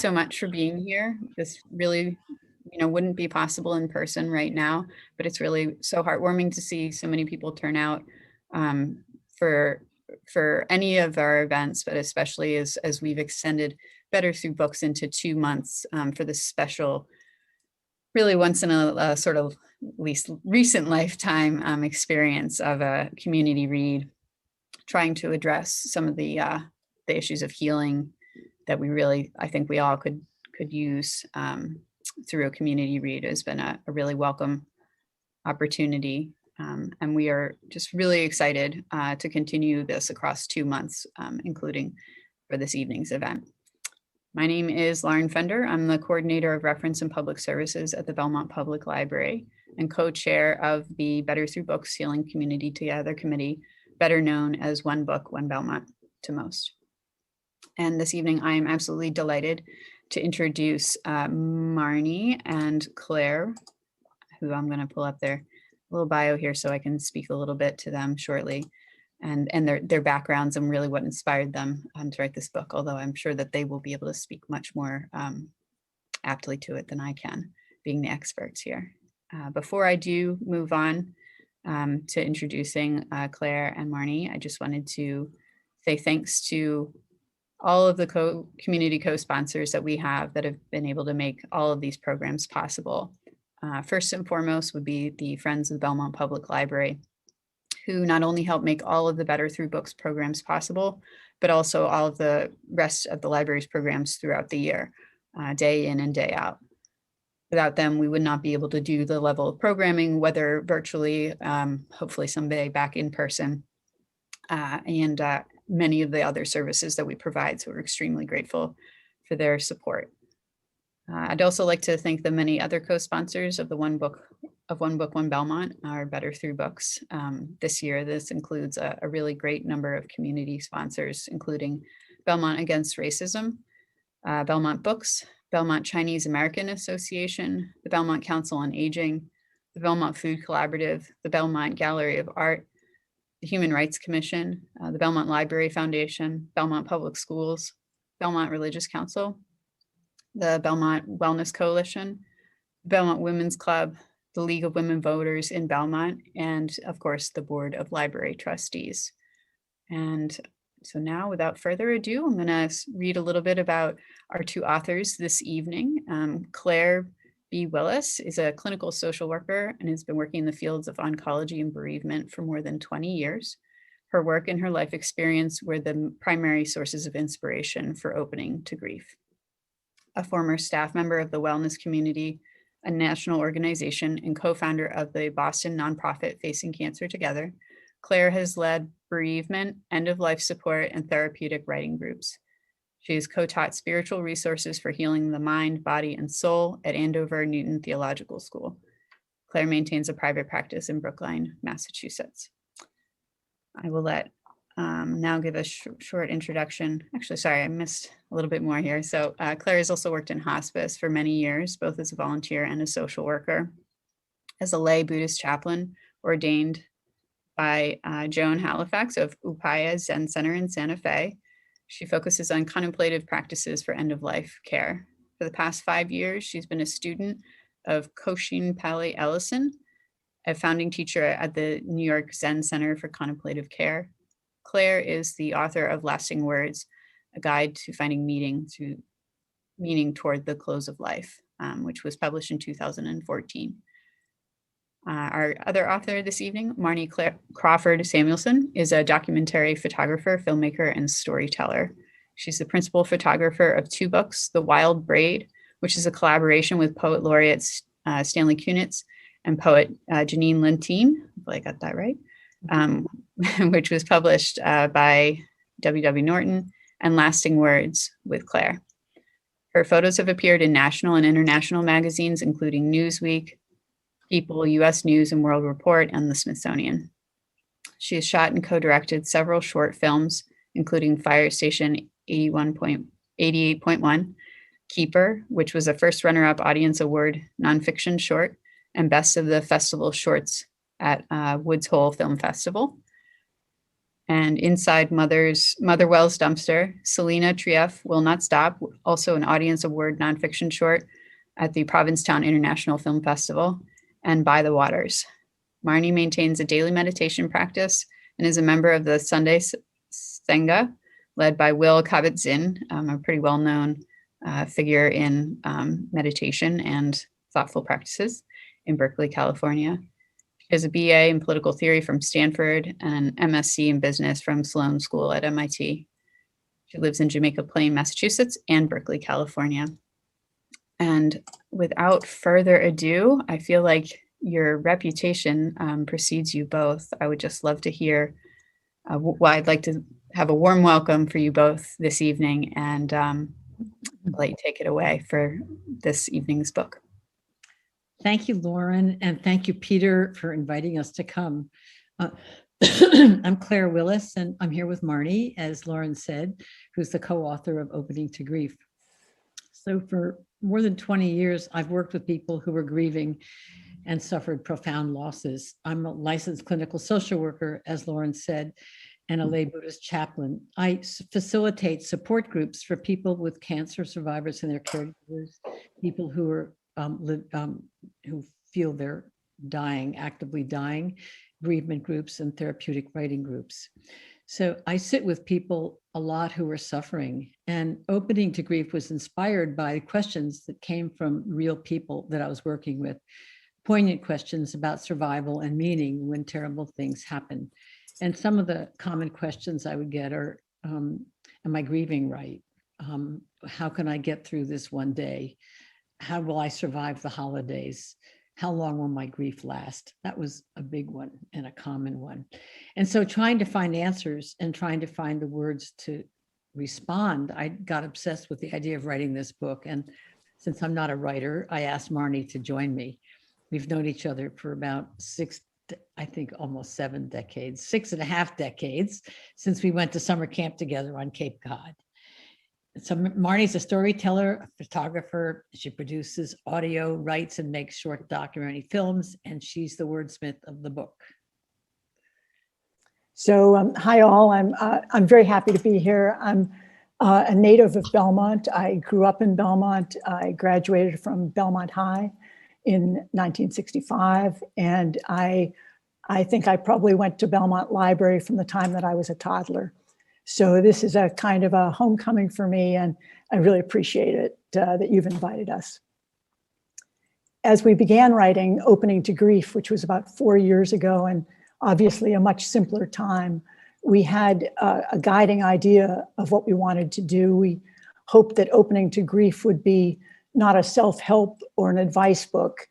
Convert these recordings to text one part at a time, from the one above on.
so much for being here. This really, wouldn't be possible in person right now, but it's really so heartwarming to see so many people turn out um, for any of our events, but especially as we've extended Better Through Books into 2 months for this special, really once in a sort of at least recent lifetime experience of a community read, trying to address some of the issues of healing that I think we all could use through a community read. Has been a really welcome opportunity. And we are just really excited to continue this across 2 months, including for this evening's event. My name is Lauren Fender. I'm the coordinator of reference and public services at the Belmont Public Library and co-chair of the Better Through Books Healing Community Together Committee, better known as One Book, One Belmont to most. And this evening, I am absolutely delighted to introduce Marnie and Claire, who I'm going to pull up their little bio here so I can speak a little bit to them shortly, and their backgrounds and really what inspired them to write this book, although I'm sure that they will be able to speak much more aptly to it than I can, being the experts here. Before I do move on to introducing Claire and Marnie, I just wanted to say thanks to all of the community co-sponsors that we have that have been able to make all of these programs possible. First and foremost would be the Friends of the Belmont Public Library, who not only help make all of the Better Through Books programs possible, but also all of the rest of the library's programs throughout the year, day in and day out. Without them, we would not be able to do the level of programming, whether virtually, hopefully someday back in person, and many of the other services that we provide. So we're extremely grateful for their support. I'd also like to thank the many other co-sponsors of the One Book, One Belmont, our Better Through Books. This year, this includes a really great number of community sponsors, including Belmont Against Racism, Belmont Books, Belmont Chinese American Association, the Belmont Council on Aging, the Belmont Food Collaborative, the Belmont Gallery of Art, the Human Rights Commission, the Belmont Library Foundation, Belmont Public Schools, Belmont Religious Council, the Belmont Wellness Coalition, Belmont Women's Club, the League of Women Voters in Belmont, and of course, the Board of Library Trustees. And so now, without further ado, I'm going to read a little bit about our two authors this evening. Claire B. Willis is a clinical social worker and has been working in the fields of oncology and bereavement for more than 20 years. Her work and her life experience were the primary sources of inspiration for opening to grief. A former staff member of the Wellness Community, a national organization, and co-founder of the Boston nonprofit Facing Cancer Together, Claire has led bereavement, end-of-life support, and therapeutic writing groups. She has co-taught spiritual resources for healing the mind, body, and soul at Andover Newton Theological School. Claire maintains a private practice in Brookline, Massachusetts. I will now give a short introduction. Actually, sorry, I missed a little bit more here. So Claire has also worked in hospice for many years, both as a volunteer and a social worker. As a lay Buddhist chaplain ordained by Joan Halifax of Upaya Zen Center in Santa Fe, she focuses on contemplative practices for end-of-life care. For the past 5 years, she's been a student of Koshin Pali Ellison, a founding teacher at the New York Zen Center for Contemplative Care. Claire is the author of Lasting Words, a guide to finding meaning toward the close of life, which was published in 2014. Our other author this evening, Marnie Crawford Samuelson, is a documentary photographer, filmmaker, and storyteller. She's the principal photographer of 2 books, The Wild Braid, which is a collaboration with poet laureate Stanley Kunitz and poet Janine Lentine, hopefully I got that right, which was published by W.W. Norton, and Lasting Words with Claire. Her photos have appeared in national and international magazines, including Newsweek, People, U.S. News and World Report, and the Smithsonian. She has shot and co-directed several short films, including Fire Station 88.1, Keeper, which was a first runner-up Audience Award nonfiction short, and Best of the Festival Shorts at Woods Hole Film Festival. And inside Motherwell's dumpster, Selena Trief Will Not Stop, also an Audience Award nonfiction short at the Provincetown International Film Festival, and By the Waters. Marnie maintains a daily meditation practice and is a member of the Sunday Sangha, led by Will Kabat-Zinn, a pretty well-known figure in meditation and thoughtful practices in Berkeley, California. She has a BA in political theory from Stanford and an MSc in business from Sloan School at MIT. She lives in Jamaica Plain, Massachusetts, and Berkeley, California. And without further ado, I feel like your reputation precedes you both. I would just love to hear why I'd like to have a warm welcome for you both this evening, and I'll let you take it away for this evening's book. Thank you, Lauren, and thank you, Peter, for inviting us to come. I'm Claire Willis, and I'm here with Marnie, as Lauren said, who's the co-author of Opening to Grief. So for more than 20 years, I've worked with people who were grieving and suffered profound losses. I'm a licensed clinical social worker, as Lauren said, and a lay Buddhist chaplain. I facilitate support groups for people with cancer survivors and their caregivers, people who are who feel they're dying, actively dying, bereavement groups and therapeutic writing groups. So I sit with people a lot who are suffering, and Opening to Grief was inspired by questions that came from real people that I was working with, poignant questions about survival and meaning when terrible things happen. And some of the common questions I would get are, am I grieving right? How can I get through this one day? How will I survive the holidays? How long will my grief last? That was a big one and a common one. And so trying to find answers and trying to find the words to respond, I got obsessed with the idea of writing this book. And since I'm not a writer, I asked Marnie to join me. We've known each other for about almost 7 decades, 6.5 decades, since we went to summer camp together on Cape Cod. So Marnie's a storyteller, a photographer. She produces audio, writes, and makes short documentary films, and she's the wordsmith of the book. So hi all, I'm very happy to be here. I'm a native of Belmont. I grew up in Belmont. I graduated from Belmont High in 1965, and I think I probably went to Belmont Library from the time that I was a toddler. So this is a kind of a homecoming for me, and I really appreciate it that you've invited us. As we began writing Opening to Grief, which was about 4 years ago, and obviously a much simpler time, we had a guiding idea of what we wanted to do. We hoped that Opening to Grief would be not a self-help or an advice book.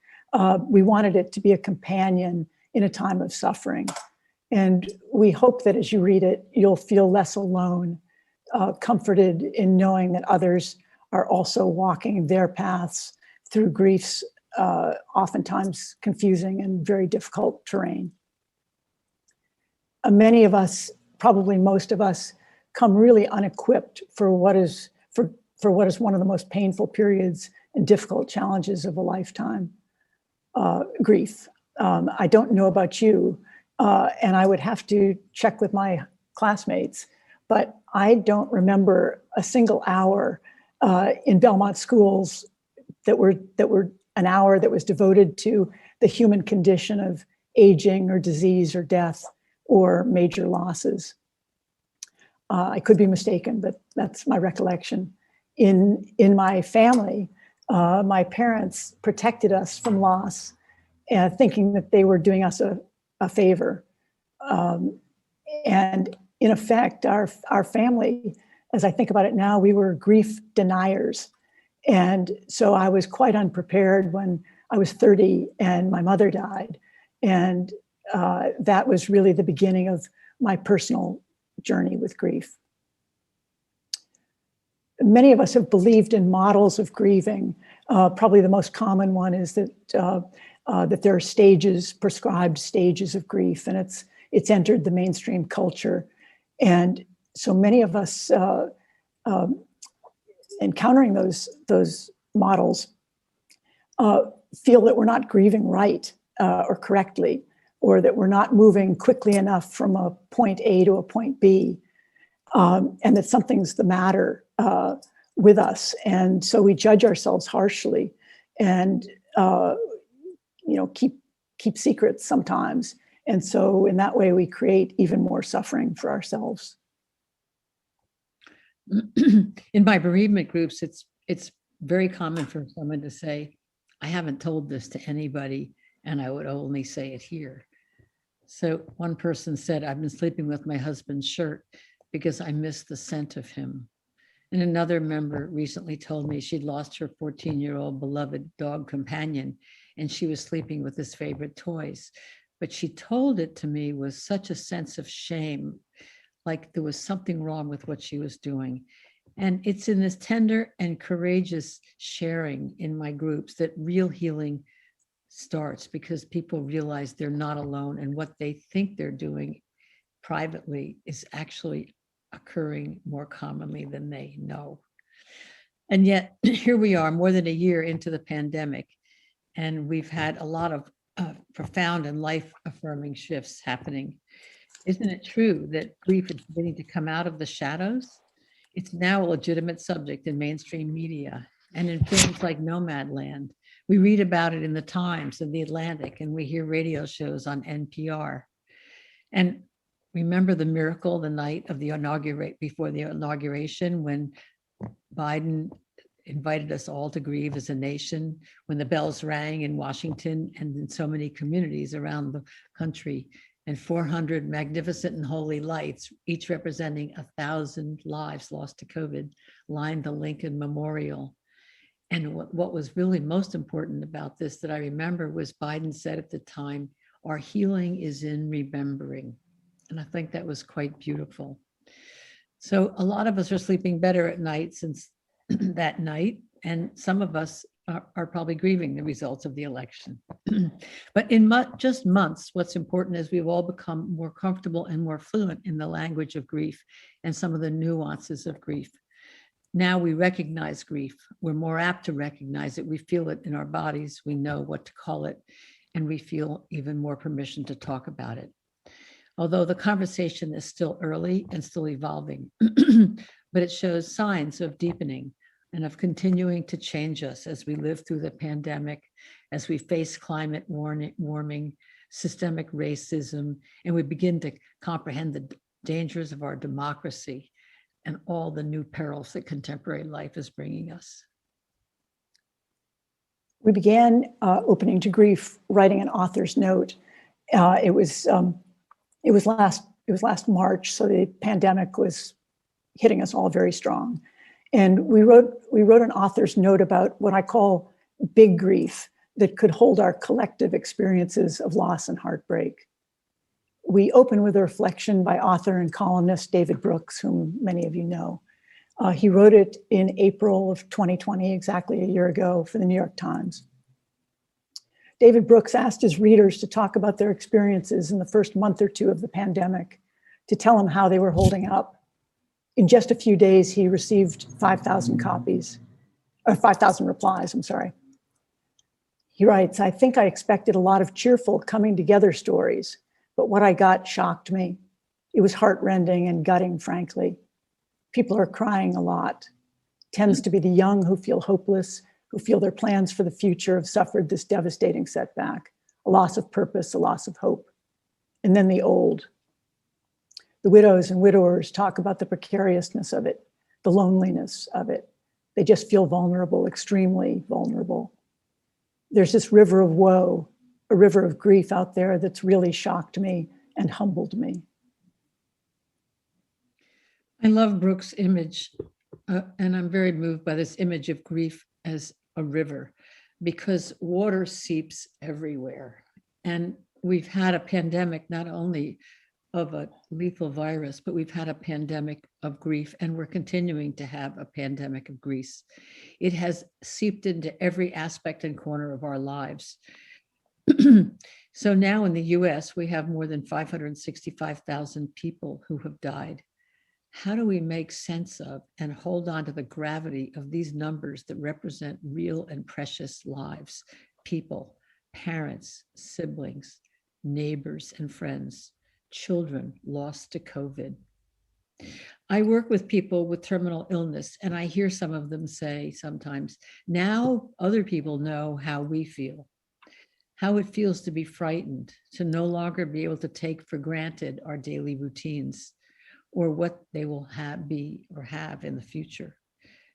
We wanted it to be a companion in a time of suffering. And we hope that as you read it, you'll feel less alone, comforted in knowing that others are also walking their paths through grief's oftentimes confusing and very difficult terrain. Many of us, probably most of us, come really unequipped for what is one of the most painful periods and difficult challenges of a lifetime, grief. I don't know about you, and I would have to check with my classmates, but I don't remember a single hour in Belmont schools that were an hour that was devoted to the human condition of aging or disease or death or major losses. I could be mistaken, but that's my recollection. In my family, my parents protected us from loss, thinking that they were doing us a favor. And in effect, our family, as I think about it now, we were grief deniers. And so I was quite unprepared when I was 30 and my mother died. And that was really the beginning of my personal journey with grief. Many of us have believed in models of grieving. Probably the most common one is that there are stages, prescribed stages of grief, and it's entered the mainstream culture. And so many of us encountering those models feel that we're not grieving right or correctly. or that we're not moving quickly enough from a point A to a point B, and that something's the matter with us. And so we judge ourselves harshly and keep secrets sometimes. And so in that way, we create even more suffering for ourselves. In my bereavement groups, it's very common for someone to say, I haven't told this to anybody, and I would only say it here. So one person said, I've been sleeping with my husband's shirt because I miss the scent of him. And another member recently told me she'd lost her 14-year-old beloved dog companion, and she was sleeping with his favorite toys. But she told it to me with such a sense of shame, like there was something wrong with what she was doing. And it's in this tender and courageous sharing in my groups that real healing starts, because people realize they're not alone, and what they think they're doing privately is actually occurring more commonly than they know. And yet here we are, more than a year into the pandemic, and we've had a lot of profound and life-affirming shifts happening. Isn't it true that grief is beginning to come out of the shadows? It's now a legitimate subject in mainstream media and in films like Nomadland. We read about it in the Times and the Atlantic, and we hear radio shows on NPR. And remember the miracle the night of the before the inauguration, when Biden invited us all to grieve as a nation, when the bells rang in Washington and in so many communities around the country, and 400 magnificent and holy lights, each representing 1,000 lives lost to COVID, lined the Lincoln Memorial. And what was really most important about this that I remember was Biden said at the time, our healing is in remembering. And I think that was quite beautiful. So a lot of us are sleeping better at night since that night, and some of us are probably grieving the results of the election. But in just months, what's important is we've all become more comfortable and more fluent in the language of grief and some of the nuances of grief. Now we recognize grief. We're more apt to recognize it. We feel it in our bodies. We know what to call it, and we feel even more permission to talk about it. Although the conversation is still early and still evolving, but it shows signs of deepening and of continuing to change us as we live through the pandemic, as we face climate warming, systemic racism, and we begin to comprehend the dangers of our democracy and all the new perils that contemporary life is bringing us. We began opening to grief writing an author's note. It was last March, so the pandemic was hitting us all very strong. And we wrote an author's note about what I call big grief that could hold our collective experiences of loss and heartbreak. We open with a reflection by author and columnist David Brooks, whom many of you know. He wrote it in April of 2020, exactly a year ago, for the New York Times. David Brooks asked his readers to talk about their experiences in the first month or two of the pandemic, to tell them how they were holding up. In just a few days, he received 5,000 replies, I'm sorry. He writes, I think I expected a lot of cheerful coming together stories, but what I got shocked me. It was heartrending and gutting, frankly. People are crying a lot. Tends to be the young who feel hopeless, who feel their plans for the future have suffered this devastating setback, a loss of purpose, a loss of hope. And then the old. The widows and widowers talk about the precariousness of it, the loneliness of it. They just feel vulnerable, extremely vulnerable. There's this river of woe, a river of grief out there that's really shocked me and humbled me. I love Brooks' image, and I'm very moved by this image of grief as a river, because water seeps everywhere. And we've had a pandemic, not only of a lethal virus, but we've had a pandemic of grief, and we're continuing to have a pandemic of grief. It has seeped into every aspect and corner of our lives. So now in the US, we have more than 565,000 people who have died. How do we make sense of and hold on to the gravity of these numbers that represent real and precious lives, people, parents, siblings, neighbors and friends, children lost to COVID. I work with people with terminal illness, and I hear some of them say sometimes, now other people know how we feel, how it feels to be frightened, to no longer be able to take for granted our daily routines or what they will have in the future.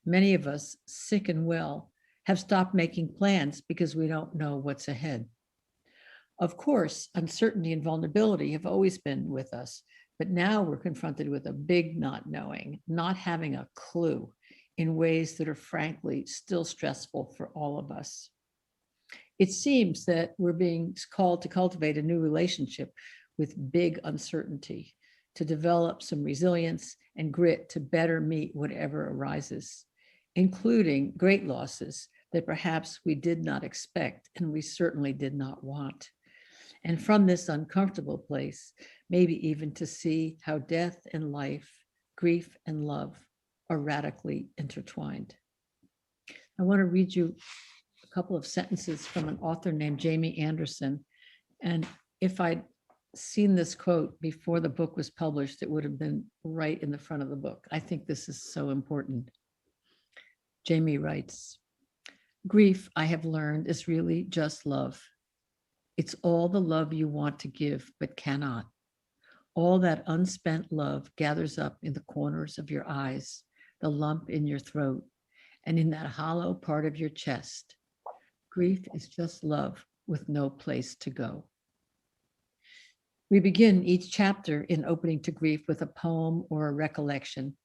Many of us, sick and well, have stopped making plans because we don't know what's ahead. Of course, uncertainty and vulnerability have always been with us, but now we're confronted with a big not knowing, not having a clue in ways that are frankly still stressful for all of us. It seems that we're being called to cultivate a new relationship with big uncertainty, to develop some resilience and grit to better meet whatever arises, including great losses that perhaps we did not expect and we certainly did not want. And from this uncomfortable place, maybe even to see how death and life, grief and love are radically intertwined. I want to read you a couple of sentences from an author named Jamie Anderson. And if I'd seen this quote before the book was published, it would have been right in the front of the book. I think this is so important. Jamie writes, "Grief, I have learned, is really just love. It's all the love you want to give but cannot. All that unspent love gathers up in the corners of your eyes, the lump in your throat, and in that hollow part of your chest. Grief is just love with no place to go." We begin each chapter in Opening to Grief with a poem or a reflection,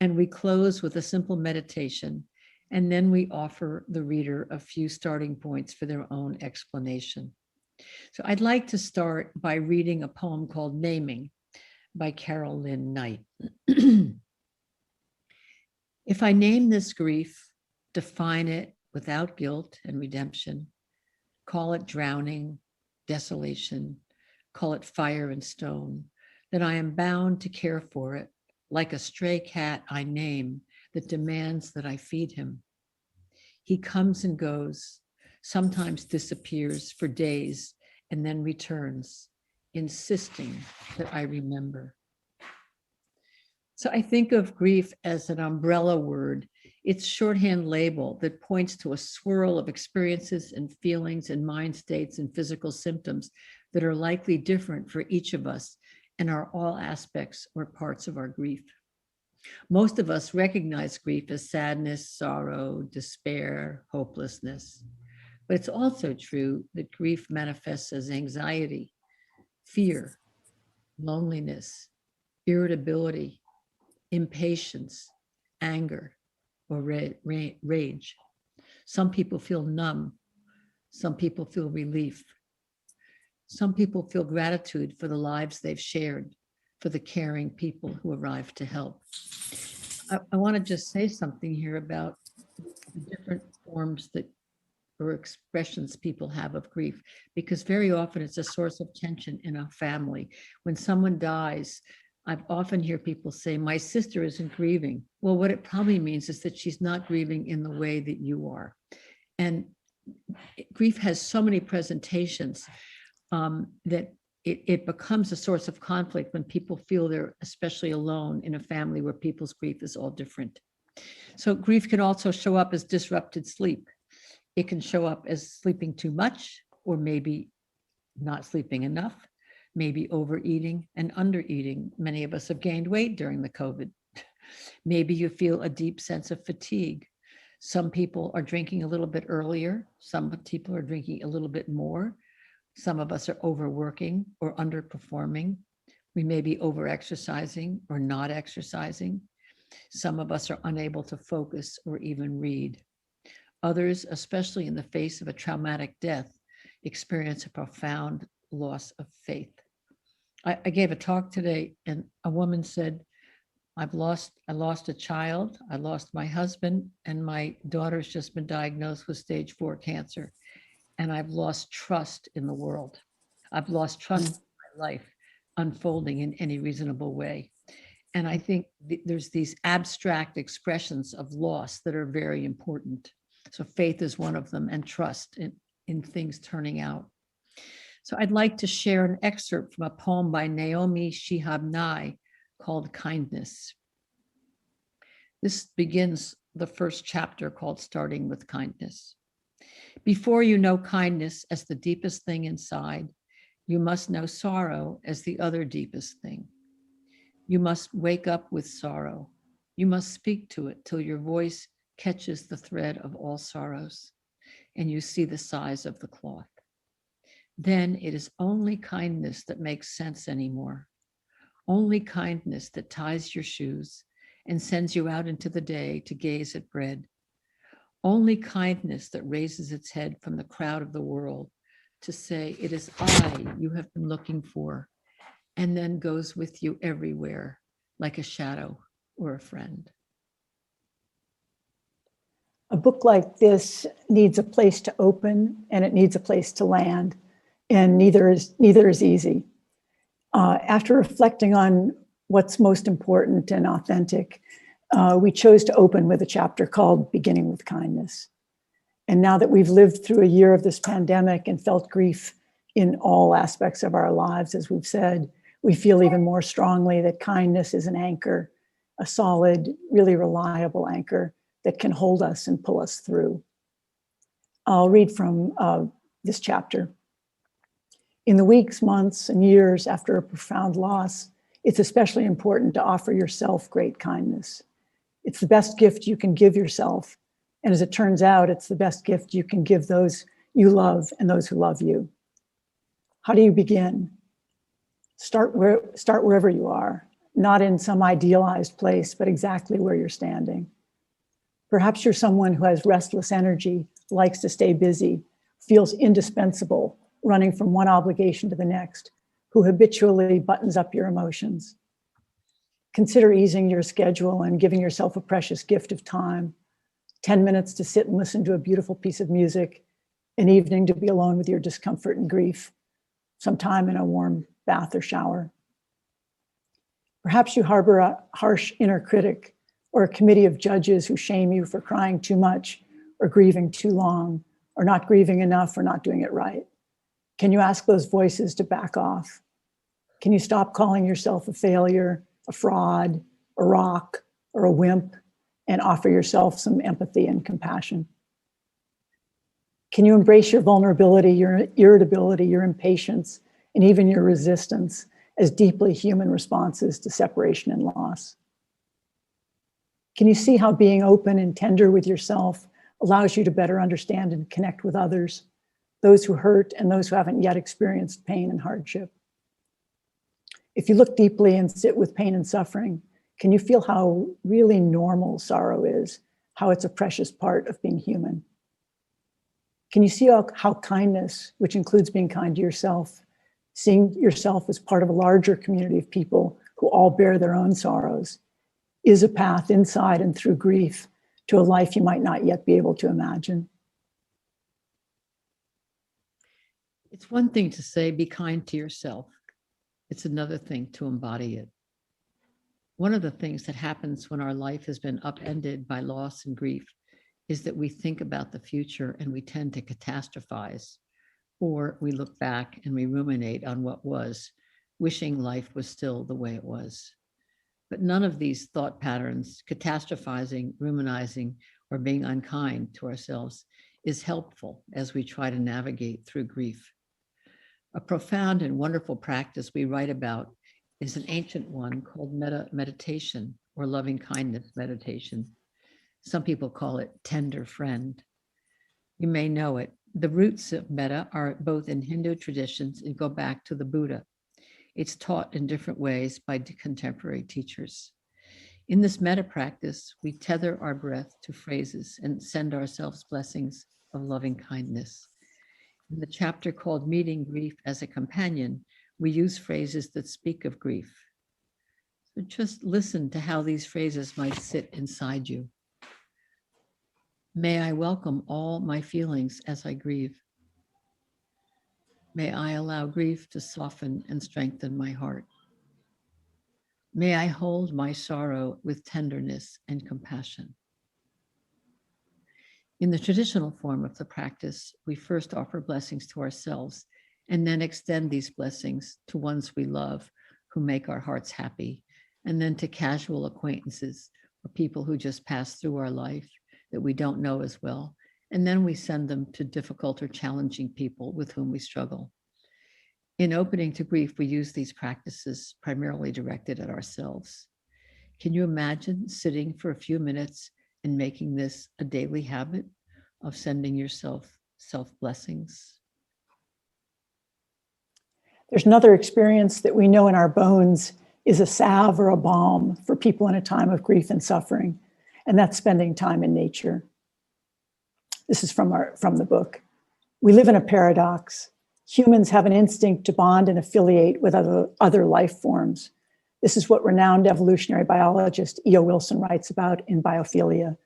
and we close with a simple meditation, and then we offer the reader a few starting points for their own explanation. So I'd like to start by reading a poem called Naming by Carol Lynn Knight. If I name this grief, define it without guilt and redemption, call it drowning, desolation, call it fire and stone, then I am bound to care for it like a stray cat I name that demands that I feed him. He comes and goes, sometimes disappears for days and then returns, insisting that I remember. So I think of grief as an umbrella word. It's shorthand label that points to a swirl of experiences and feelings and mind states and physical symptoms that are likely different for each of us and are all aspects or parts of our grief. Most of us recognize grief as sadness, sorrow, despair, hopelessness. But it's also true that grief manifests as anxiety, fear, loneliness, irritability, impatience, anger, or rage. Some people feel numb. Some people feel relief. Some people feel gratitude for the lives they've shared, for the caring people who arrived to help. I want to just say something here about the different forms that or expressions people have of grief, because very often it's a source of tension in a family. When someone dies, I often hear people say, my sister isn't grieving. Well, what it probably means is that she's not grieving in the way that you are. And grief has so many presentations that it becomes a source of conflict when people feel they're especially alone in a family where people's grief is all different. So grief can also show up as disrupted sleep. It can show up as sleeping too much, or maybe not sleeping enough, maybe overeating and undereating. Many of us have gained weight during the COVID. Maybe you feel a deep sense of fatigue. Some people are drinking a little bit earlier. Some people are drinking a little bit more. Some of us are overworking or underperforming. We may be overexercising or not exercising. Some of us are unable to focus or even read. Others, especially in the face of a traumatic death, experience a profound loss of faith. I gave a talk today and a woman said, I lost a child, I lost my husband, and my daughter's just been diagnosed with stage 4 cancer. And I've lost trust in the world. I've lost trust in my life unfolding in any reasonable way. And I think there's these abstract expressions of loss that are very important. So faith is one of them, and trust in things turning out. So I'd like to share an excerpt from a poem by Naomi Shihab Nye called Kindness. This begins the first chapter called Starting with Kindness. Before you know kindness as the deepest thing inside, you must know sorrow as the other deepest thing. You must wake up with sorrow. You must speak to it till your voice catches the thread of all sorrows and you see the size of the cloth. Then it is only kindness that makes sense anymore. Only kindness that ties your shoes and sends you out into the day to gaze at bread. Only kindness that raises its head from the crowd of the world to say, it is I you have been looking for, and then goes with you everywhere like a shadow or a friend. A book like this needs a place to open and it needs a place to land, and neither is easy. After reflecting on what's most important and authentic, we chose to open with a chapter called Beginning with Kindness. And now that we've lived through a year of this pandemic and felt grief in all aspects of our lives, as we've said, we feel even more strongly that kindness is an anchor, a solid, really reliable anchor that can hold us and pull us through. I'll read from this chapter. In the weeks, months, and years after a profound loss, it's especially important to offer yourself great kindness. It's the best gift you can give yourself. And as it turns out, it's the best gift you can give those you love and those who love you. How do you begin? Start wherever you are, not in some idealized place, but exactly where you're standing. Perhaps you're someone who has restless energy, likes to stay busy, feels indispensable, running from one obligation to the next, who habitually buttons up your emotions. Consider easing your schedule and giving yourself a precious gift of time. 10 minutes to sit and listen to a beautiful piece of music, an evening to be alone with your discomfort and grief, some time in a warm bath or shower. Perhaps you harbor a harsh inner critic or a committee of judges who shame you for crying too much or grieving too long or not grieving enough or not doing it right. Can you ask those voices to back off? Can you stop calling yourself a failure, a fraud, a rock, or a wimp, and offer yourself some empathy and compassion? Can you embrace your vulnerability, your irritability, your impatience, and even your resistance as deeply human responses to separation and loss? Can you see how being open and tender with yourself allows you to better understand and connect with others, those who hurt and those who haven't yet experienced pain and hardship? If you look deeply and sit with pain and suffering, can you feel how really normal sorrow is, how it's a precious part of being human? Can you see how kindness, which includes being kind to yourself, seeing yourself as part of a larger community of people who all bear their own sorrows, is a path inside and through grief to a life you might not yet be able to imagine? It's one thing to say, be kind to yourself. It's another thing to embody it. One of the things that happens when our life has been upended by loss and grief is that we think about the future and we tend to catastrophize, or we look back and we ruminate on what was, wishing life was still the way it was. But none of these thought patterns, catastrophizing, ruminizing, or being unkind to ourselves, is helpful as we try to navigate through grief. A profound and wonderful practice we write about is an ancient one called meditation or loving kindness meditation. Some people call it tender friend. You may know it. The roots of metta are both in Hindu traditions and go back to the Buddha. It's taught in different ways by contemporary teachers. In this metta practice, we tether our breath to phrases and send ourselves blessings of loving kindness. In the chapter called Meeting Grief as a Companion, we use phrases that speak of grief. So just listen to how these phrases might sit inside you. May I welcome all my feelings as I grieve. May I allow grief to soften and strengthen my heart. May I hold my sorrow with tenderness and compassion. In the traditional form of the practice, we first offer blessings to ourselves and then extend these blessings to ones we love who make our hearts happy, and then to casual acquaintances or people who just pass through our life that we don't know as well. And then we send them to difficult or challenging people with whom we struggle. In opening to grief, we use these practices primarily directed at ourselves. Can you imagine sitting for a few minutes and making this a daily habit of sending yourself self-blessings? There's another experience that we know in our bones is a salve or a balm for people in a time of grief and suffering, and that's spending time in nature. This is from the book. We live in a paradox. Humans have an instinct to bond and affiliate with other life forms. This is what renowned evolutionary biologist E.O. Wilson writes about in Biophilia.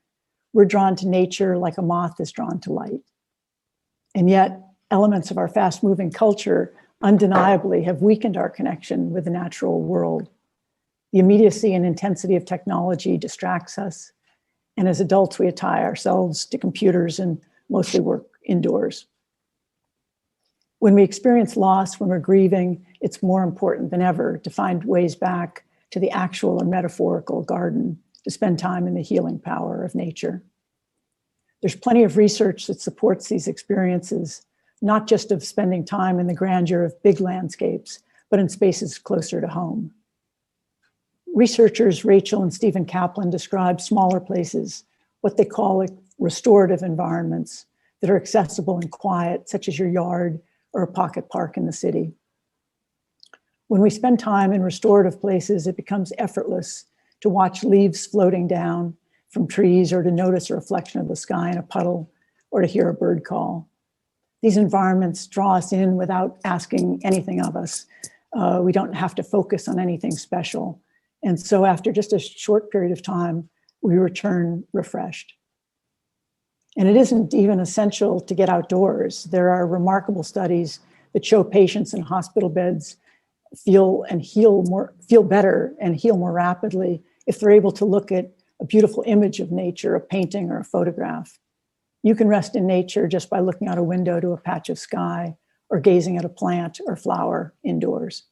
We're drawn to nature like a moth is drawn to light. And yet, elements of our fast-moving culture undeniably have weakened our connection with the natural world. The immediacy and intensity of technology distracts us. And as adults, we tie ourselves to computers and mostly work indoors. When we experience loss, when we're grieving, it's more important than ever to find ways back to the actual or metaphorical garden, to spend time in the healing power of nature. There's plenty of research that supports these experiences, not just of spending time in the grandeur of big landscapes, but in spaces closer to home. Researchers Rachel and Stephen Kaplan describe smaller places, what they call restorative environments that are accessible and quiet, such as your yard or a pocket park in the city. When we spend time in restorative places, it becomes effortless to watch leaves floating down from trees, or to notice a reflection of the sky in a puddle, or to hear a bird call. These environments draw us in without asking anything of us. We don't have to focus on anything special. And so after just a short period of time, we return refreshed. And it isn't even essential to get outdoors. There are remarkable studies that show patients in hospital beds feel better and heal more rapidly if they're able to look at a beautiful image of nature, a painting or a photograph. You can rest in nature just by looking out a window to a patch of sky or gazing at a plant or flower indoors.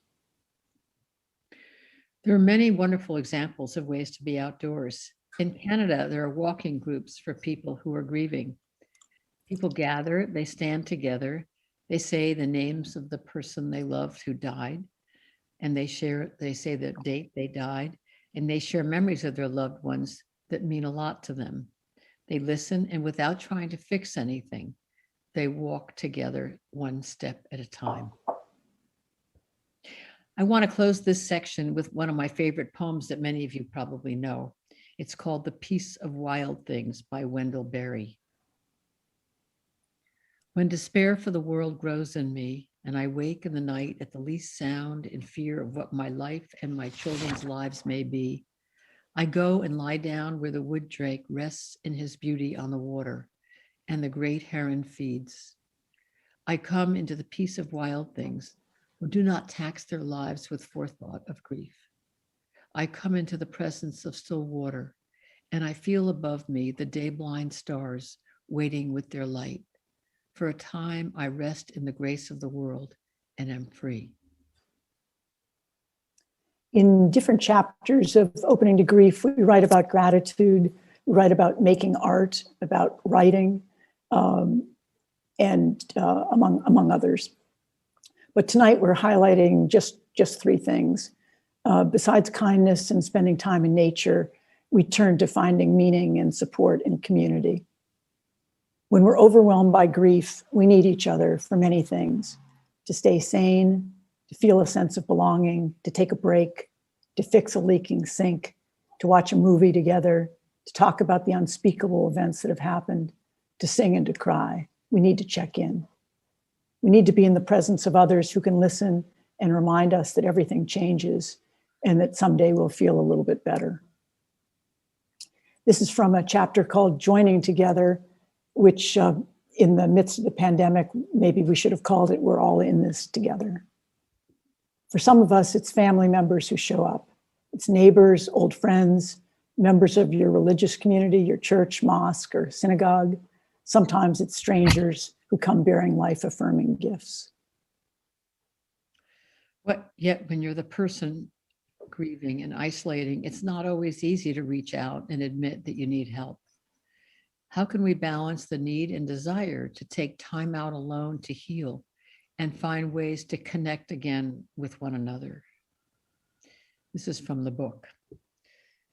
There are many wonderful examples of ways to be outdoors. In Canada, there are walking groups for people who are grieving. People gather, they stand together, they say the names of the person they loved who died, and they say the date they died, and they share memories of their loved ones that mean a lot to them. They listen, and without trying to fix anything, they walk together one step at a time. I want to close this section with one of my favorite poems that many of you probably know. It's called The Peace of Wild Things by Wendell Berry. When despair for the world grows in me, and I wake in the night at the least sound in fear of what my life and my children's lives may be, I go and lie down where the wood drake rests in his beauty on the water, and the great heron feeds. I come into the peace of wild things who do not tax their lives with forethought of grief. I come into the presence of still water, and I feel above me the day-blind stars waiting with their light. For a time, I rest in the grace of the world and am free. In different chapters of Opening to Grief, we write about gratitude, we write about making art, about writing, and among others. But tonight we're highlighting just three things. Besides kindness and spending time in nature, we turn to finding meaning and support in community. When we're overwhelmed by grief, we need each other for many things: to stay sane, to feel a sense of belonging, to take a break, to fix a leaking sink, to watch a movie together, to talk about the unspeakable events that have happened, to sing and to cry. We need to check in. We need to be in the presence of others who can listen and remind us that everything changes and that someday we'll feel a little bit better. This is from a chapter called Joining Together, which in the midst of the pandemic, maybe we should have called it We're All in This Together. For some of us, it's family members who show up. It's neighbors, old friends, members of your religious community, your church, mosque, or synagogue. Sometimes it's strangers who come bearing life-affirming gifts. Yet when you're the person grieving and isolating, it's not always easy to reach out and admit that you need help. How can we balance the need and desire to take time out alone to heal and find ways to connect again with one another? This is from the book.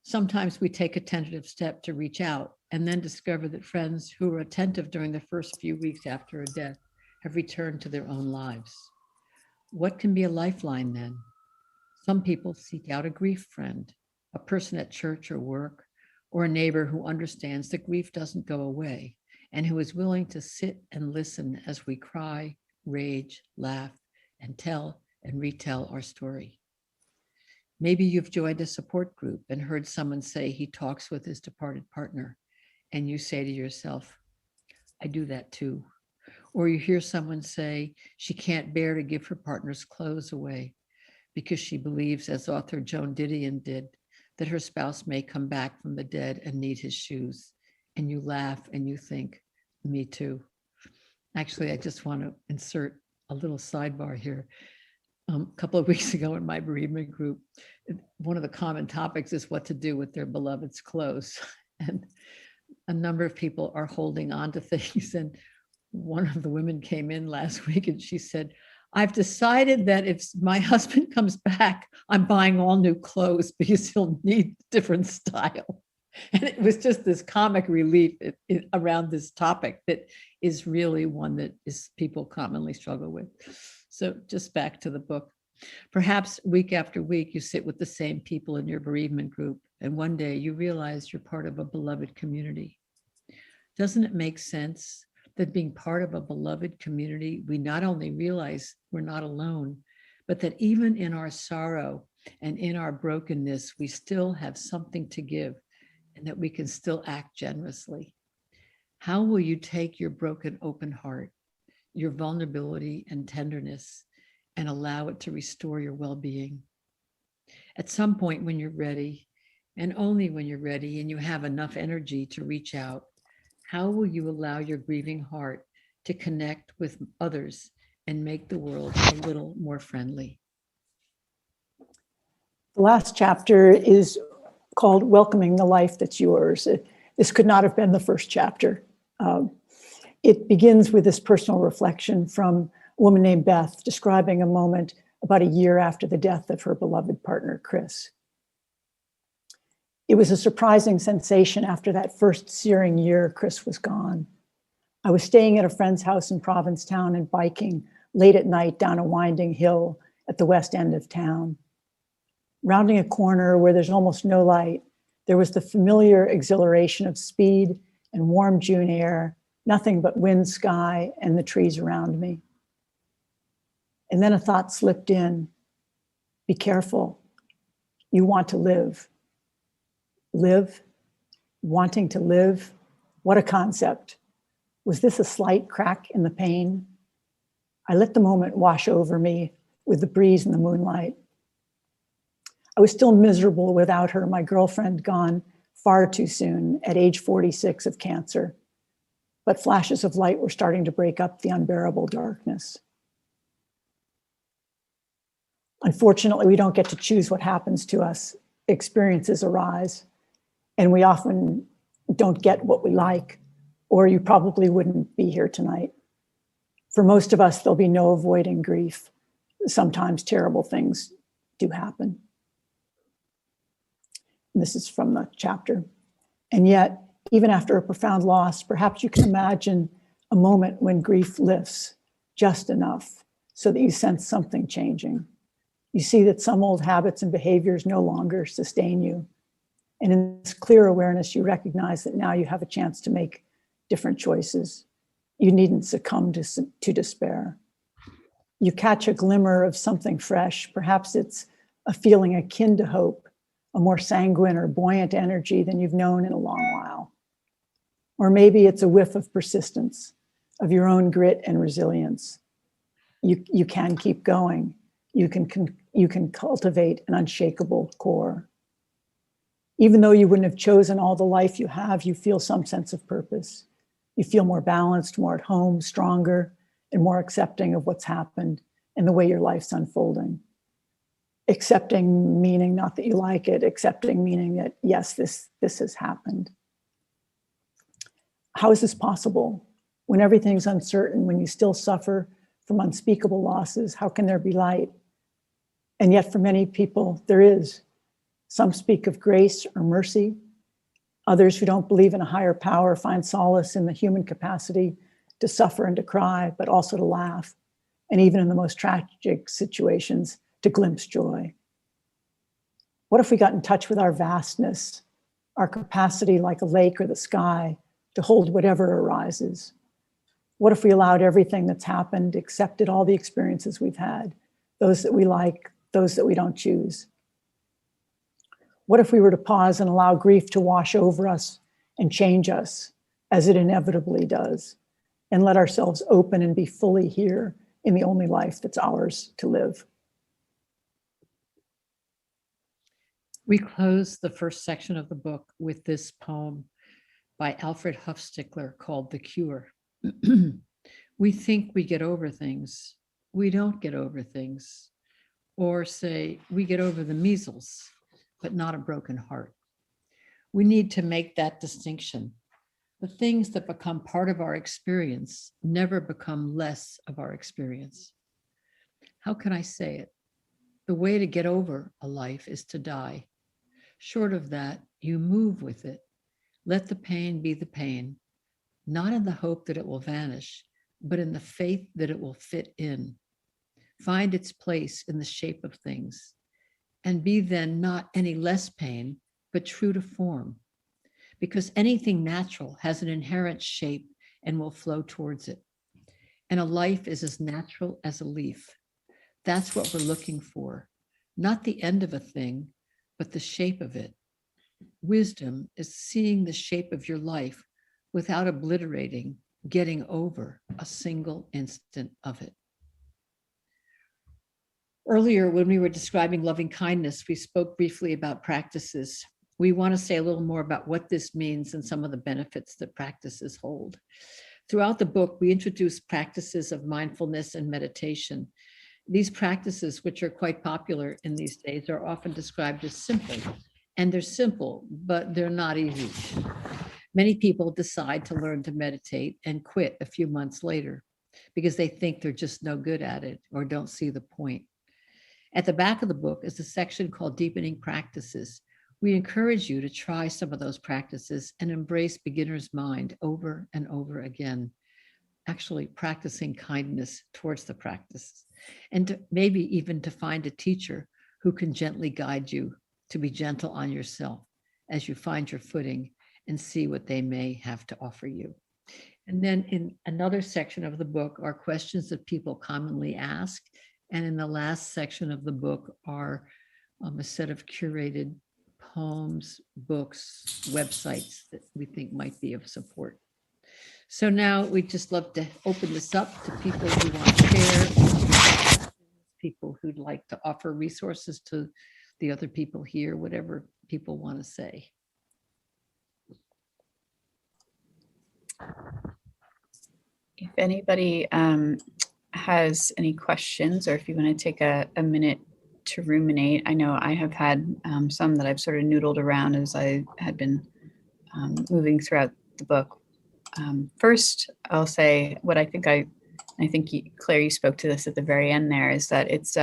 Sometimes we take a tentative step to reach out and then discover that friends who were attentive during the first few weeks after a death have returned to their own lives. What can be a lifeline then? Some people seek out a grief friend, a person at church or work, or a neighbor who understands that grief doesn't go away and who is willing to sit and listen as we cry, rage, laugh, and tell and retell our story. Maybe you've joined a support group and heard someone say he talks with his departed partner, and you say to yourself, I do that too. Or you hear someone say she can't bear to give her partner's clothes away because she believes, as author Joan Didion did, that her spouse may come back from the dead and need his shoes. And you laugh and you think, me too. Actually, I just want to insert a little sidebar here. A couple of weeks ago in my bereavement group, one of the common topics is what to do with their beloved's clothes. And a number of people are holding on to things. And one of the women came in last week and she said, I've decided that if my husband comes back, I'm buying all new clothes because he'll need different style. And it was just this comic relief around this topic that is really one that is people commonly struggle with. So just back to the book. Perhaps week after week, you sit with the same people in your bereavement group, and one day you realize you're part of a beloved community. Doesn't it make sense that being part of a beloved community, we not only realize we're not alone, but that even in our sorrow and in our brokenness, we still have something to give and that we can still act generously? How will you take your broken, open heart, your vulnerability and tenderness, and allow it to restore your well-being? At some point when you're ready, and only when you're ready and you have enough energy to reach out, how will you allow your grieving heart to connect with others and make the world a little more friendly? The last chapter is called Welcoming the Life That's Yours. This could not have been the first chapter. It begins with this personal reflection from a woman named Beth describing a moment about a year after the death of her beloved partner, Chris. It was a surprising sensation after that first searing year Chris was gone. I was staying at a friend's house in Provincetown and biking late at night down a winding hill at the west end of town. Rounding a corner where there's almost no light, there was the familiar exhilaration of speed and warm June air, nothing but wind, sky, and the trees around me. And then a thought slipped in. Be careful. You want to live. Live, wanting to live. What a concept. Was this a slight crack in the pain? I let the moment wash over me with the breeze and the moonlight. I was still miserable without her, my girlfriend gone far too soon at age 46 of cancer. But flashes of light were starting to break up the unbearable darkness. Unfortunately, we don't get to choose what happens to us. Experiences arise, and we often don't get what we like, or you probably wouldn't be here tonight. For most of us, there'll be no avoiding grief. Sometimes terrible things do happen. And this is from the chapter. And yet, even after a profound loss, perhaps you can imagine a moment when grief lifts just enough so that you sense something changing. You see that some old habits and behaviors no longer sustain you. And in this clear awareness, you recognize that now you have a chance to make different choices. You needn't succumb to despair. You catch a glimmer of something fresh. Perhaps it's a feeling akin to hope, a more sanguine or buoyant energy than you've known in a long while. Or maybe it's a whiff of persistence, of your own grit and resilience. You can keep going. You can cultivate an unshakable core. Even though you wouldn't have chosen all the life you have, you feel some sense of purpose. You feel more balanced, more at home, stronger, and more accepting of what's happened and the way your life's unfolding. accepting meaning, not that you like it, accepting meaning that, yes, this has happened. How is this possible? When everything's uncertain, when you still suffer from unspeakable losses, how can there be light? And yet for many people, there is. Some speak of grace or mercy. Others who don't believe in a higher power find solace in the human capacity to suffer and to cry, but also to laugh. And even in the most tragic situations, to glimpse joy. What if we got in touch with our vastness, our capacity like a lake or the sky to hold whatever arises? What if we allowed everything that's happened, accepted all the experiences we've had, those that we like, those that we don't choose? What if we were to pause and allow grief to wash over us and change us, as it inevitably does, and let ourselves open and be fully here in the only life that's ours to live? We close the first section of the book with this poem by Alfred Huffstickler called The Cure. We think we get over things. We don't get over things. Or say, we get over the measles, but not a broken heart. We need to make that distinction. The things that become part of our experience never become less of our experience. How can I say it? The way to get over a life is to die. Short of that, you move with it. Let the pain be the pain, not in the hope that it will vanish, but in the faith that it will fit in. Find its place in the shape of things, and be then not any less pain, but true to form. Because anything natural has an inherent shape and will flow towards it. And a life is as natural as a leaf. That's what we're looking for. Not the end of a thing, but the shape of it. Wisdom is seeing the shape of your life without obliterating, getting over a single instant of it. Earlier, when we were describing loving kindness, we spoke briefly about practices. We want to say a little more about what this means and some of the benefits that practices hold. Throughout the book, we introduce practices of mindfulness and meditation. These practices, which are quite popular in these days, are often described as simple. And they're simple, but they're not easy. Many people decide to learn to meditate and quit a few months later because they think they're just no good at it or don't see the point. At the back of the book is a section called Deepening Practices. We encourage you to try some of those practices and embrace beginner's mind over and over again, actually practicing kindness towards the practice, and maybe even to find a teacher who can gently guide you to be gentle on yourself as you find your footing and see what they may have to offer you. And then in another section of the book are questions that people commonly ask. And in the last section of the book are a set of curated poems, books, websites that we think might be of support. So now we'd just love to open this up to people who want to share, people who'd like to offer resources to the other people here, whatever people want to say. If anybody has any questions, or if you want to take a minute to ruminate, I know I have had some that I've sort of noodled around as I had been moving throughout the book. First, I'll say what I think Claire, you spoke to this at the very end there, is that it's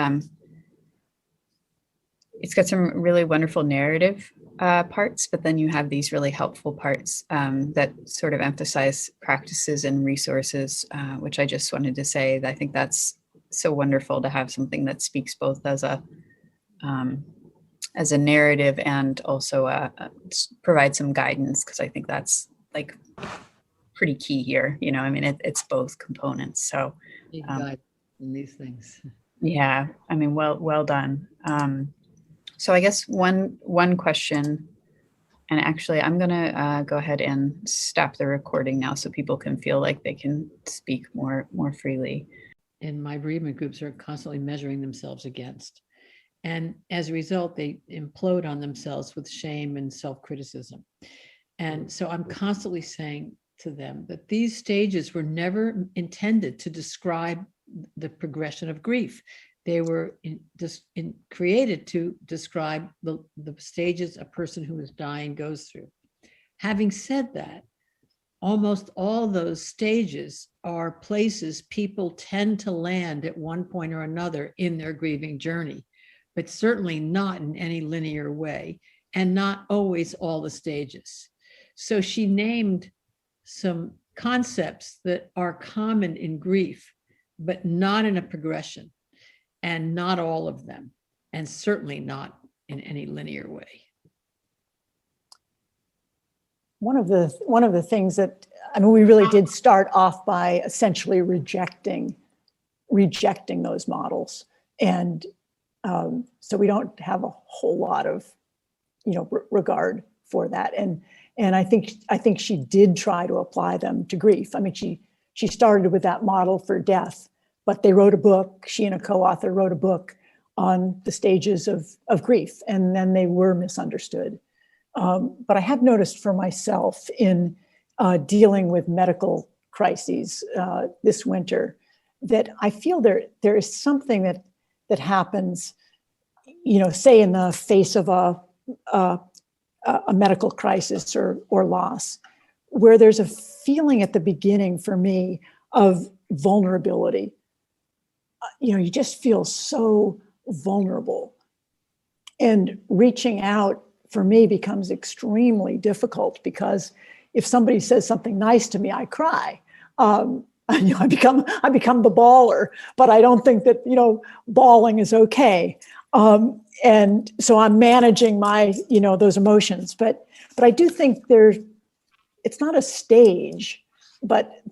got some really wonderful narrative parts, but then you have these really helpful parts that sort of emphasize practices and resources, which I just wanted to say that I think that's so wonderful to have something that speaks both as a narrative and also provide some guidance, because I think that's like pretty key here. You know, I mean, it's both components. So In these things. Yeah, I mean, well done. So I guess one question, and actually I'm gonna go ahead and stop the recording now so people can feel like they can speak more freely. And my bereavement groups are constantly measuring themselves against. And as a result, they implode on themselves with shame and self-criticism. And so I'm constantly saying to them that these stages were never intended to describe the progression of grief. They were created to describe the stages a person who is dying goes through. Having said that, almost all those stages are places people tend to land at one point or another in their grieving journey, but certainly not in any linear way, and not always all the stages. So she named some concepts that are common in grief, but not in a progression, and not all of them, and certainly not in any linear way. One of the things that, I mean, we really did start off by essentially rejecting those models, and so we don't have a whole lot of, regard for that. And I think she did try to apply them to grief. I mean, she started with that model for death, but they wrote a book. She and a co-author wrote a book on the stages of grief, and then they were misunderstood. But I have noticed for myself in dealing with medical crises this winter that I feel there is something that happens, say in the face of a medical crisis or loss, where there's a feeling at the beginning for me of vulnerability. You just feel so vulnerable, and reaching out for me becomes extremely difficult, because if somebody says something nice to me, I cry. I become the baller, but I don't think that bawling is okay. And so I'm managing my those emotions, but I do think it's not a stage, but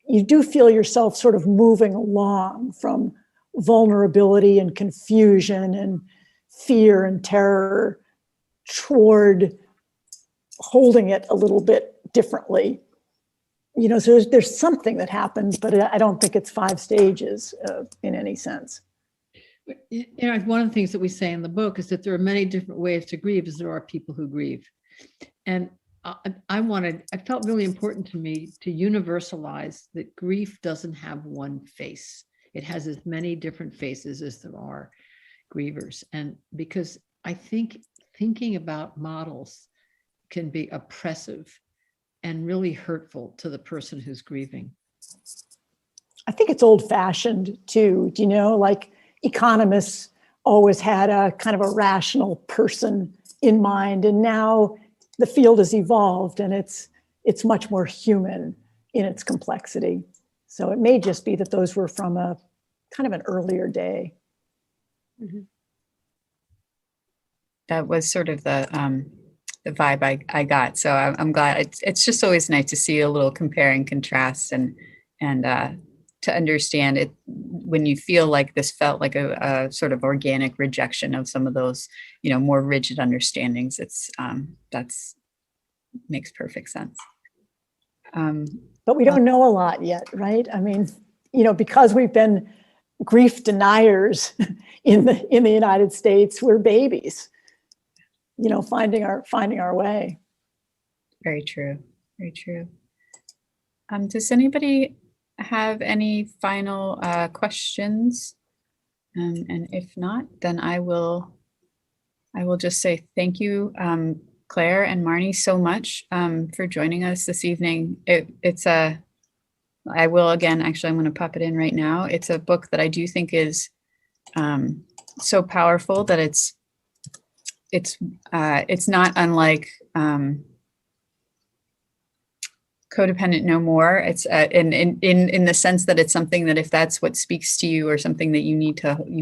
you do feel yourself sort of moving along from vulnerability and confusion and fear and terror toward holding it a little bit differently. So there's something that happens, but I don't think it's 5 stages in any sense. One of the things that we say in the book is that there are many different ways to grieve, as there are people who grieve. And it felt really important to me to universalize that grief doesn't have one face. It has as many different faces as there are grievers. And because I think thinking about models can be oppressive and really hurtful to the person who's grieving. I think it's old-fashioned too. Like economists always had a kind of a rational person in mind, and now the field has evolved and it's much more human in its complexity. So it may just be that those were from a kind of an earlier day. Mm-hmm. That was sort of the vibe I got. So I'm glad. It's just always nice to see a little compare and contrast, and to understand it when you feel like this felt like a sort of organic rejection of some of those, more rigid understandings. That's makes perfect sense. But we don't know a lot yet, right? I mean, because we've been grief deniers in the United States, we're babies, finding our way. Very true. Very true. Does anybody have any final questions? And if not, then I will just say thank you, Claire and Marnie, so much for joining us this evening. I will again, actually, I'm going to pop it in right now. It's a book that I do think is so powerful that it's not unlike Codependent No More. It's in the sense that it's something that if that's what speaks to you or something that you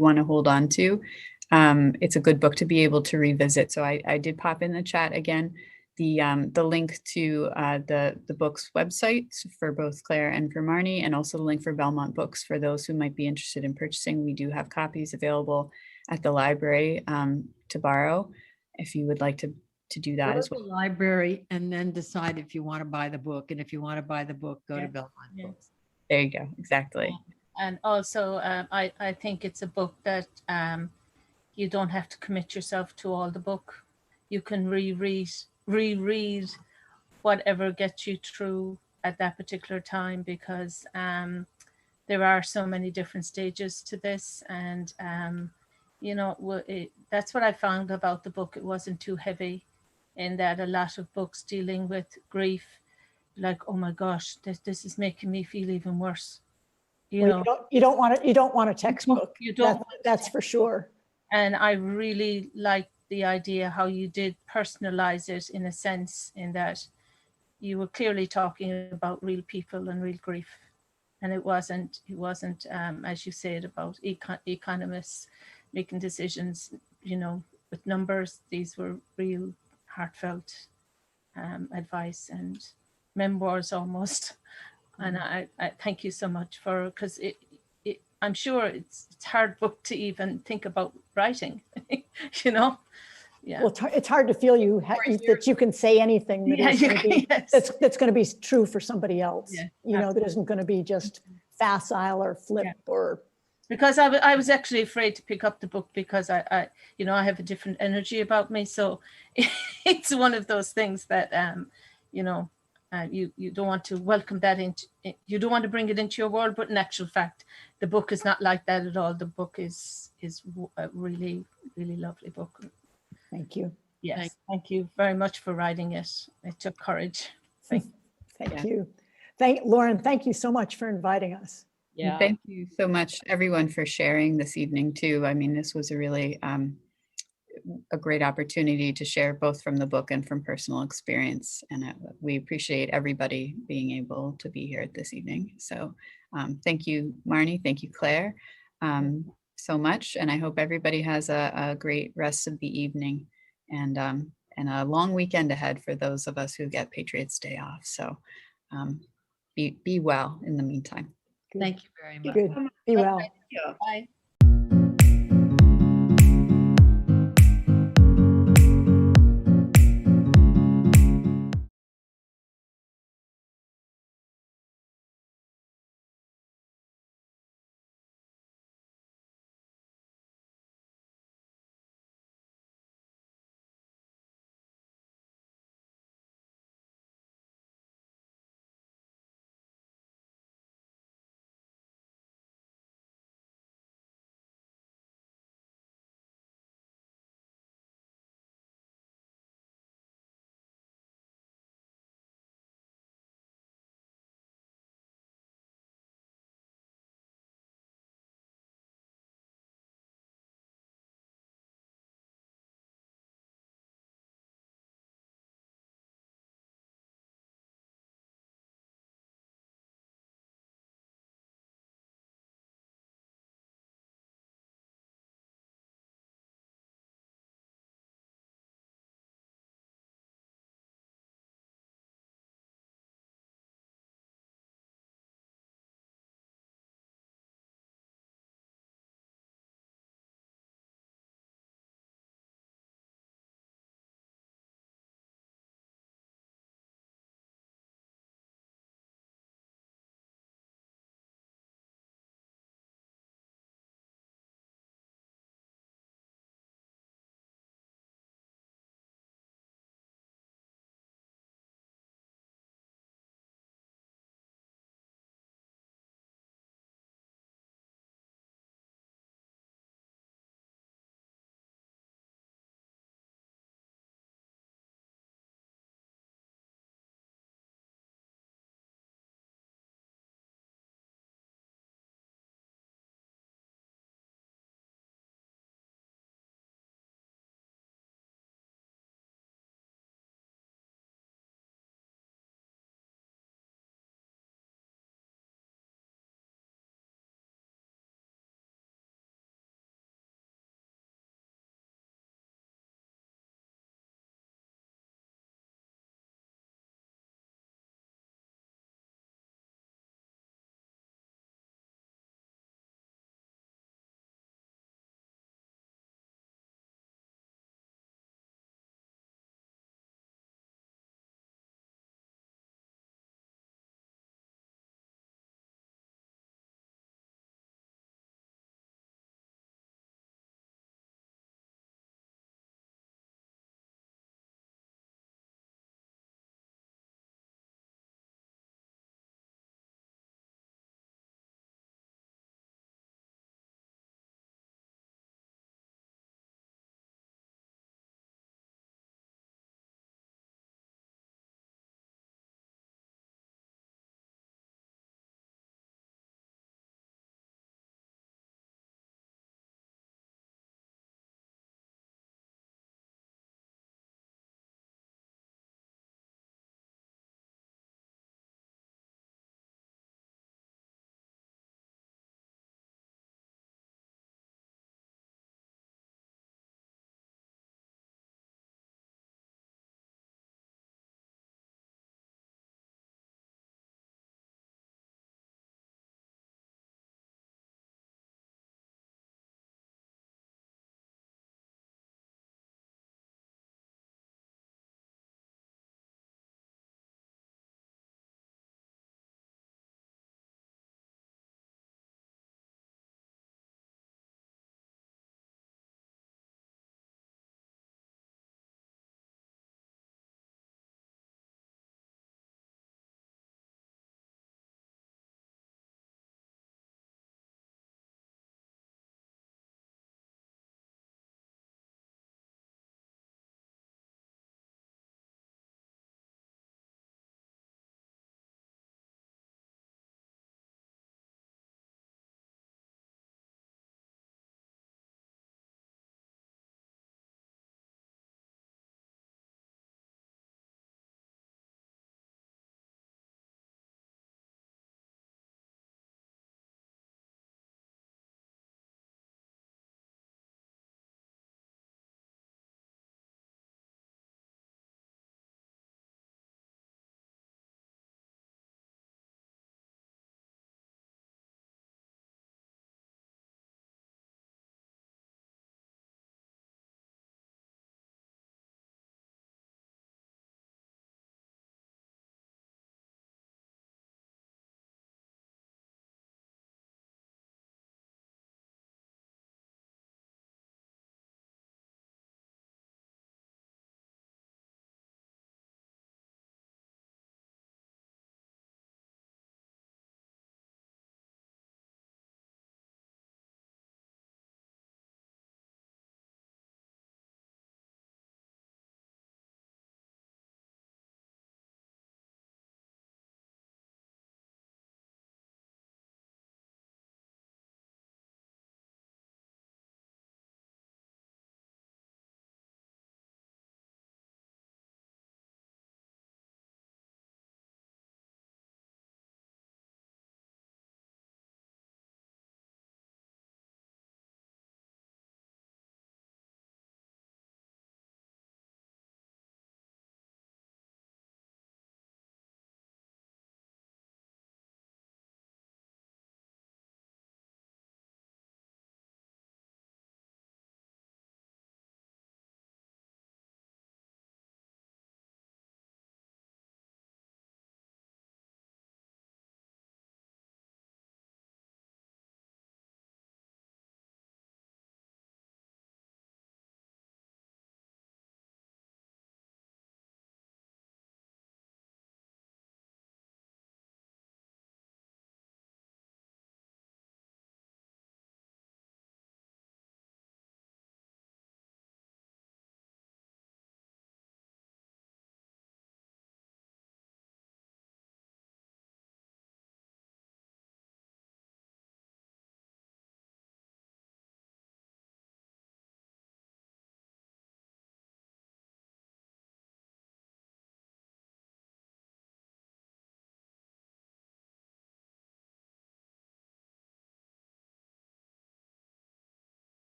want to hold on to, it's a good book to be able to revisit. So I did pop in the chat again the link to the book's website for both Claire and for Marnie, and also the link for Belmont Books for those who might be interested in purchasing. We do have copies available at the library to borrow if you would like to do that as well. The library, and then decide if you want to buy the book. And if you want to buy the book, go to Belmont Books. There you go. Exactly. And also, I think it's a book that you don't have to commit yourself to all the book. You can reread whatever gets you through at that particular time, because there are so many different stages to this, and you know, that's what I found about the book. It wasn't too heavy, in that a lot of books dealing with grief, like, oh my gosh, this is making me feel even worse. You know, you don't want a textbook. You don't. That's for sure. And I really like the idea how you did personalize it, in a sense, in that you were clearly talking about real people and real grief. And it wasn't as you said, about economists making decisions, you know, with numbers. These were real heartfelt advice and memoirs almost. And I thank you so much for, because I'm sure it's a hard book to even think about writing, you know. Yeah. Well, it's hard to feel that you can say anything that is going to be, yes. that's going to be true for somebody else. Yeah, you know, that isn't going to be just facile or flip or. Because I was actually afraid to pick up the book, because I you know, I have a different energy about me. So it's one of those things that, you know, you don't want to welcome that into, you don't want to bring it into your world, but in actual fact, the book is not like that at all. The book is a really, really lovely book. Thank you. Yes, thank you very much for writing it. It took courage. Thank you. Lauren, thank you so much for inviting us. Yeah. Thank you so much, everyone, for sharing this evening too. I mean, this was a really a great opportunity to share, both from the book and from personal experience. And we appreciate everybody being able to be here this evening. So thank you, Marnie. Thank you, Claire, so much. And I hope everybody has a great rest of the evening, and a long weekend ahead for those of us who get Patriots Day off. So be well in the meantime. Thank you very much. Good. Be well. Bye.